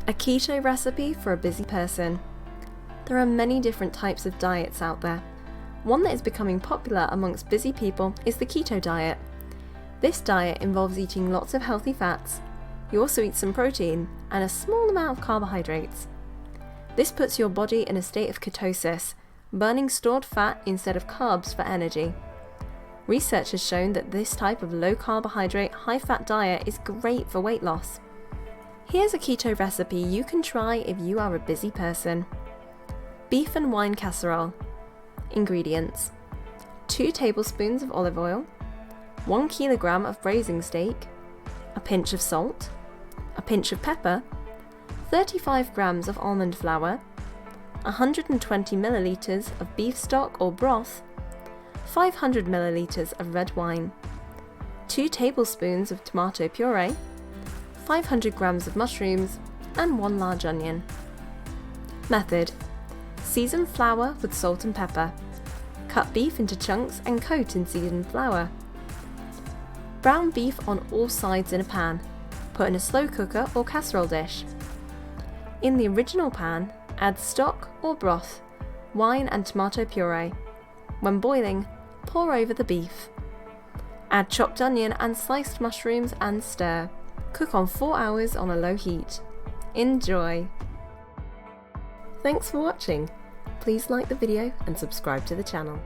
A keto recipe for a busy person. There are many different types of diets out there. One that is becoming popular amongst busy people is the keto diet. This diet involves eating lots of healthy fats. You also eat some protein and a small amount of carbohydrates. This puts your body in a state of ketosis, burning stored fat instead of carbs for energy. Research has shown that this type of low carbohydrate, high fat diet is great for weight loss. Here's a keto recipe you can try if you are a busy person. Beef and wine casserole. Ingredients: 2 tablespoons of olive oil, 1 kilogram of braising steak, a pinch of salt, a pinch of pepper, 35 grams of almond flour, 120 milliliters of beef stock or broth, 500 milliliters of red wine, 2 tablespoons of tomato puree, 500 grams of mushrooms, and 1 large onion. Method: season flour with salt and pepper. Cut beef into chunks and coat in seasoned flour. Brown beef on all sides in a pan. Put in a slow cooker or casserole dish. In the original pan, add stock or broth, wine and tomato puree. When boiling, pour over the beef. Add chopped onion and sliced mushrooms and stir. Cook on 4 hours on a low heat. Enjoy! Thanks for watching. Please like the video and subscribe to the channel.